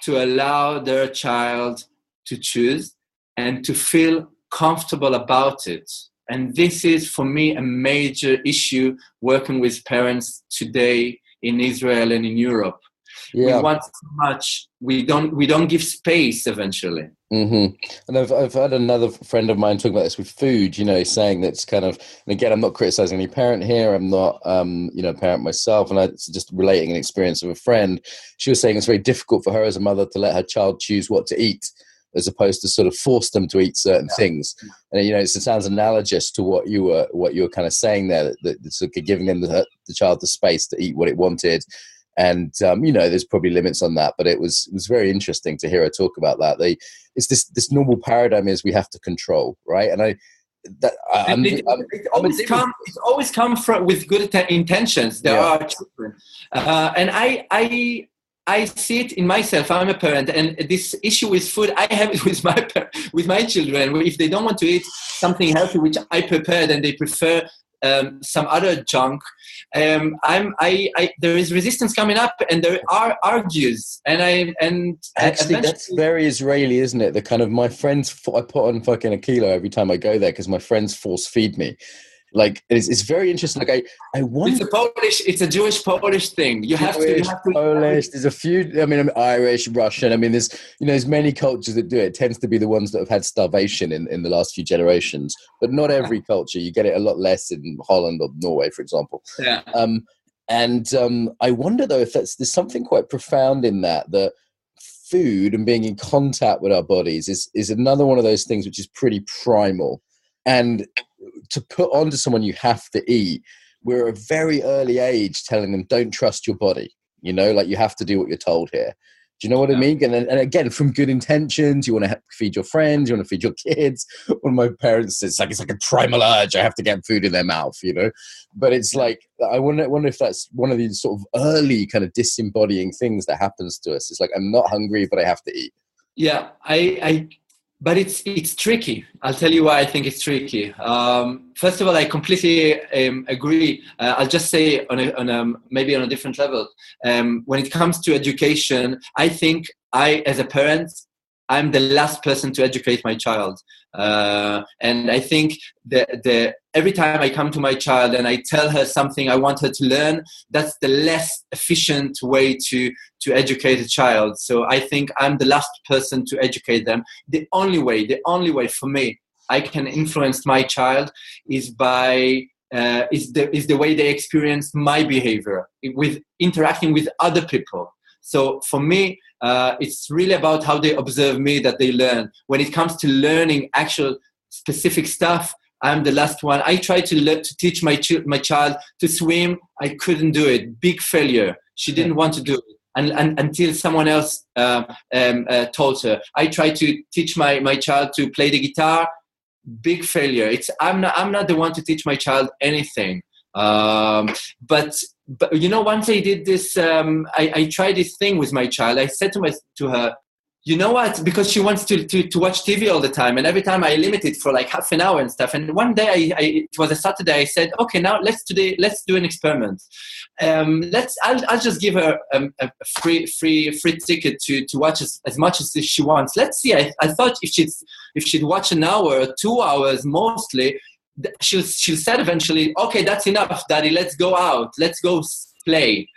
to allow their child to choose and to feel comfortable about it. And this is, for me, a major issue working with parents today in Israel and in Europe. We want so much, we don't give space eventually. And I've had another friend of mine talking about this with food, you know, saying that's kind of, and again, I'm not criticizing any parent here, I'm not you know, a parent myself, and it's just relating an experience of a friend. She was saying it's very difficult for her as a mother to let her child choose what to eat, as opposed to sort of force them to eat certain things. And, you know, it sounds analogous to what you were kind of saying there, that sort of giving them the child the space to eat what it wanted. And, you know, there's probably limits on that, but it was very interesting to hear her talk about that. It's this normal paradigm is we have to control, right? And it's always come from with good intentions. There are children. And I see it in myself. I'm a parent, and this issue with food, I have it with my children. If they don't want to eat something healthy, which I prepared, and they prefer some other junk, there is resistance coming up, and there are argues, and actually that's very Israeli, isn't it? The kind of, my friends, I put on fucking a kilo every time I go there because my friends force feed me. Like, it's very interesting. Like, I wonder. It's a Jewish Polish thing. You have to Polish. There's a few. I mean, I'm Irish, Russian. I mean, there's many cultures that do it. It tends to be the ones that have had starvation in the last few generations, but not every culture. You get it a lot less in Holland or Norway, for example. Yeah. I wonder though if there's something quite profound in that food and being in contact with our bodies is another one of those things which is pretty primal. And to put onto someone you have to eat, we're at a very early age telling them, don't trust your body. You know, like, you have to do what you're told here. Do you know what I mean? And again, from good intentions, you want to feed your friends, you want to feed your kids. One of my parents says, it's like a primal urge. I have to get food in their mouth, you know? But it's like, I wonder if that's one of these sort of early kind of disembodying things that happens to us. It's like, I'm not hungry, but I have to eat. Yeah, but it's tricky. I'll tell you why I think it's tricky. First of all, I completely agree. I'll just say maybe on a different level. When it comes to education, I think as a parent, I'm the last person to educate my child. And I think every time I come to my child and I tell her something I want her to learn, that's the less efficient way to educate a child. So I think I'm the last person to educate them. The only way for me I can influence my child is by is the way they experience my behavior with interacting with other people. So for me, it's really about how they observe me that they learn. When it comes to learning actual specific stuff, I'm the last one. I tried to teach my child to swim. I couldn't do it. Big failure. She didn't want to do it. And until someone else taught her. I tried to teach my child to play the guitar. Big failure. I'm not the one to teach my child anything. But once I did this, I tried this thing with my child. I said to her, you know what? Because she wants to watch TV all the time, and every time I limit it for like half an hour and stuff. And one day, it was a Saturday. I said, okay, now let's do an experiment. I'll just give her a free ticket to watch as much as she wants. Let's see. I thought if she'd watch an hour or 2 hours mostly, she'll say eventually, okay, that's enough, Daddy. Let's go out. Let's go play.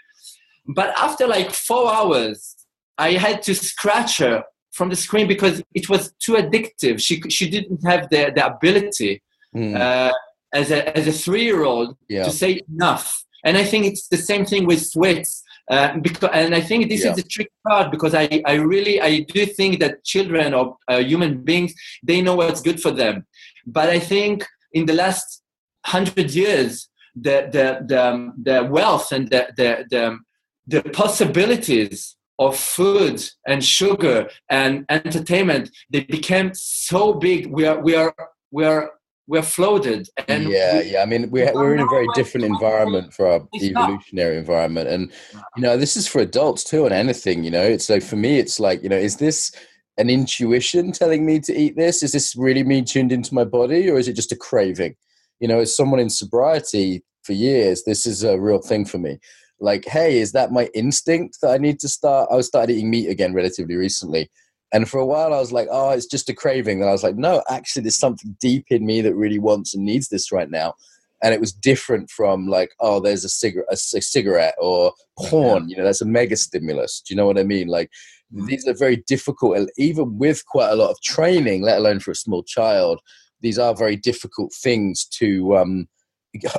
But after like 4 hours, I had to scratch her from the screen because it was too addictive. She didn't have the ability as a 3-year-old to say enough. And I think it's the same thing with sweats. And I think this is the tricky part, because I do think that children or human beings, they know what's good for them. But I think in the last 100 years, the wealth and the possibilities of food and sugar and entertainment, they became so big. We are floated. And I mean, we're in a very different environment for our evolutionary environment, and this is for adults too. On anything, it's like, for me, it's like, is this an intuition telling me to eat this? Is this really me tuned into my body, or is it just a craving? As someone in sobriety for years, this is a real thing for me. Like, hey, is that my instinct that I need to start? I started eating meat again relatively recently. And for a while I was like, oh, it's just a craving. And I was like, no, actually there's something deep in me that really wants and needs this right now. And it was different from like, oh, there's a cigarette or porn, that's a mega stimulus. Do you know what I mean? Like, these are very difficult, even with quite a lot of training, let alone for a small child. These are very difficult things to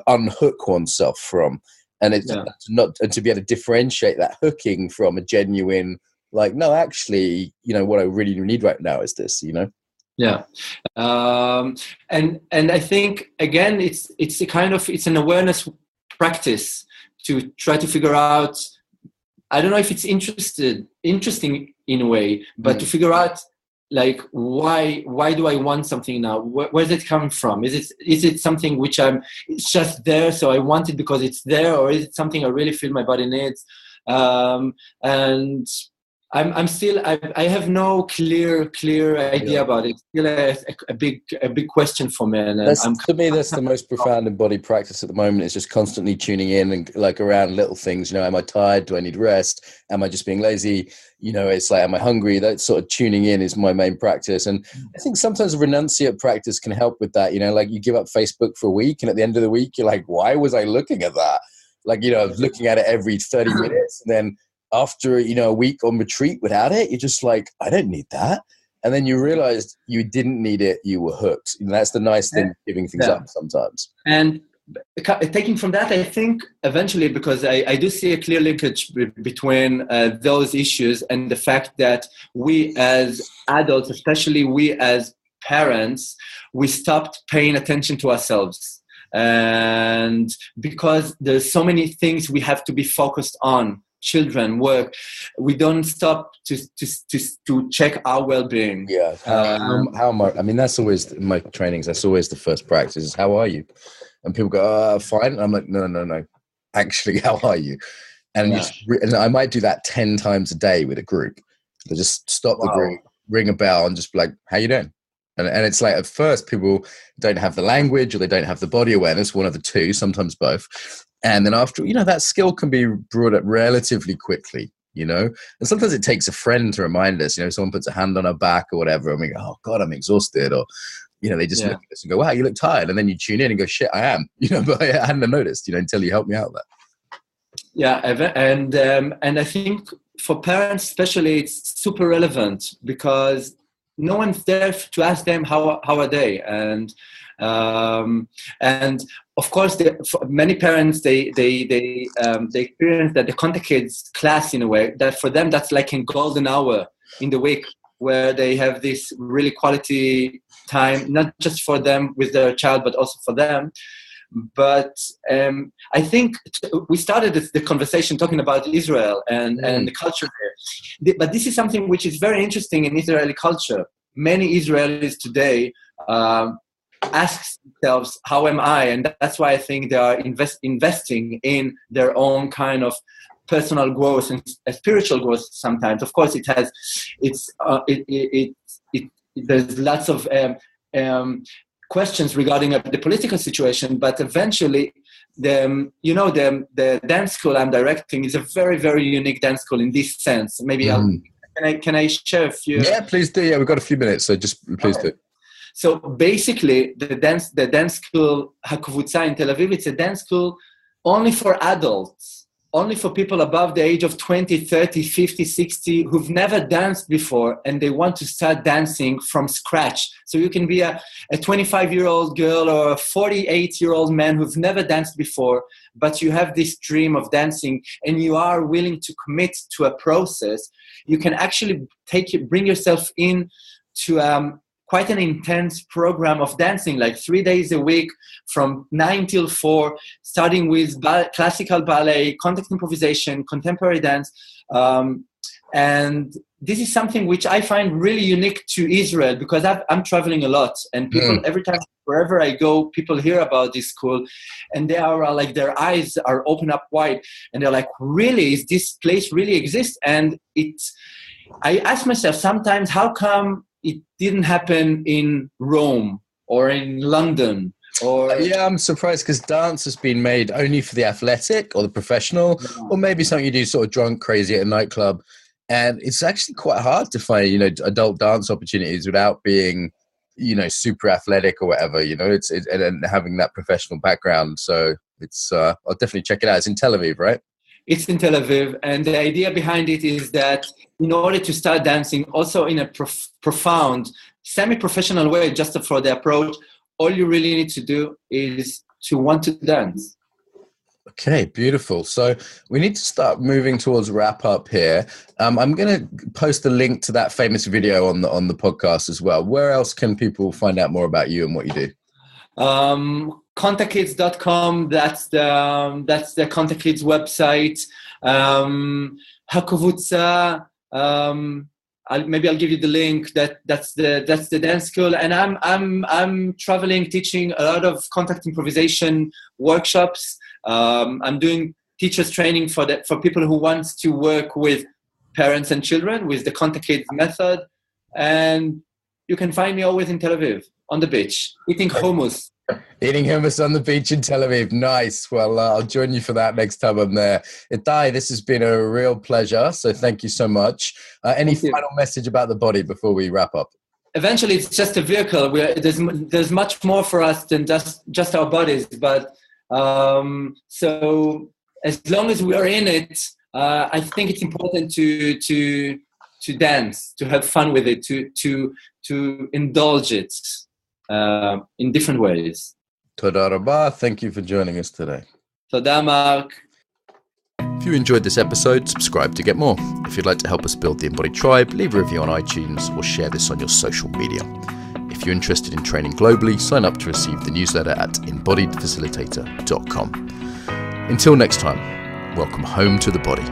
unhook oneself from. And it's not to be able to differentiate that hooking from a genuine, like, no, actually, what I really need right now is this, Yeah. And I think, again, it's an awareness practice to try to figure out, I don't know if it's interesting in a way, but to figure out, like, why do I want something now? Where's it coming from? Is it something which it's just there, so I want it because it's there, or is it something I really feel my body needs? And I'm still, I have no clear idea about it. It's still a big question for me. And to me, that's the most profound embodied practice at the moment. It's just constantly tuning in and like around little things. Am I tired? Do I need rest? Am I just being lazy? It's like, am I hungry? That sort of tuning in is my main practice. And I think sometimes a renunciate practice can help with that. Like, you give up Facebook for a week, and at the end of the week, you're like, why was I looking at that? Like, I was looking at it every 30 minutes, and then after, a week on retreat without it, you're just like, I don't need that. And then you realized you didn't need it. You were hooked. That's the nice thing, giving things up sometimes. And taking from that, I think eventually, because I do see a clear linkage between those issues and the fact that we as adults, especially we as parents, we stopped paying attention to ourselves. And because there's so many things we have to be focused on, children, work, we don't stop to check our well-being. How am I? I mean, that's always in my trainings. That's always the first practice. Is how are you? And people go, fine. And I'm like, no. Actually, how are you? And and I might do that 10 times a day with a group. They just stop the group, ring a bell, and just be like, how you doing? And it's like, at first, people don't have the language, or they don't have the body awareness, one of the two, sometimes both. And then after, that skill can be brought up relatively quickly, And sometimes it takes a friend to remind us, someone puts a hand on our back or whatever, and we go, oh God, I'm exhausted. Or, they just look at us and go, wow, you look tired. And then you tune in and go, shit, I am, but I hadn't noticed, until you helped me out there. Yeah. And I think for parents, especially, it's super relevant because no one's there to ask them how are they. And And of course, many parents they experience that the contact kids class in a way that for them that's like a golden hour in the week where they have this really quality time, not just for them with their child, but also for them. But I think we started the conversation talking about Israel and the culture there. But this is something which is very interesting in Israeli culture. Many Israelis today ask themselves, how am I? And that's why I think they are investing in their own kind of personal growth and spiritual growth sometimes. Of course, there's lots of questions regarding the political situation, but eventually the dance school I'm directing is a very, very unique dance school in this sense. Maybe can I share a few? Yeah, please do. Yeah, we've got a few minutes, so just please do. So basically, the dance school Hakvutza in Tel Aviv, it's a dance school only for adults, only for people above the age of 20, 30, 50, 60 who've never danced before and they want to start dancing from scratch. So you can be a 25-year-old girl or a 48-year-old man who've never danced before, but you have this dream of dancing and you are willing to commit to a process. You can actually bring yourself in to quite an intense program of dancing, like 3 days a week from 9 till 4, starting with classical ballet, contact improvisation, contemporary dance. And this is something which I find really unique to Israel because I'm traveling a lot and people, every time, wherever I go, people hear about this school and they are like, their eyes are open up wide and they're like, really, is this place really exist? And I ask myself sometimes, how come it didn't happen in Rome or in London? Yeah, I'm surprised because dance has been made only for the athletic or the professional, or maybe something you do sort of drunk crazy at a nightclub. And it's actually quite hard to find, adult dance opportunities without being, super athletic or whatever. And having that professional background. So it's I'll definitely check it out. It's in Tel Aviv, right? It's in Tel Aviv, and the idea behind it is that in order to start dancing, also in a profound, semi-professional way, just for the approach, all you really need to do is to want to dance. Okay, beautiful. So we need to start moving towards wrap up here. I'm going to post a link to that famous video on the podcast as well. Where else can people find out more about you and what you do? contactkids.com, that's the Contact Kids website. Hakvutza, maybe I'll give you the link. That's the dance school, and I'm traveling, teaching a lot of contact improvisation workshops. I'm doing teachers training for people who want to work with parents and children with the Contact Kids method, and you can find me always in Tel Aviv on the beach eating hummus. Eating hummus on the beach in Tel Aviv. Nice. Well, I'll join you for that next time I'm there. Itay, this has been a real pleasure. So thank you so much. Any final message about the body before we wrap up? Eventually, it's just a vehicle. There's much more for us than just our bodies. But so as long as we are in it, I think it's important to dance, to have fun with it, to indulge it. In different ways. Toda rabba. Thank you for joining us today. Toda, Mark. If you enjoyed this episode, subscribe to get more. If you'd like to help us build the Embodied Tribe, leave a review on iTunes or share this on your social media. If you're interested in training globally, sign up to receive the newsletter at embodiedfacilitator.com. Until next time, welcome home to the body.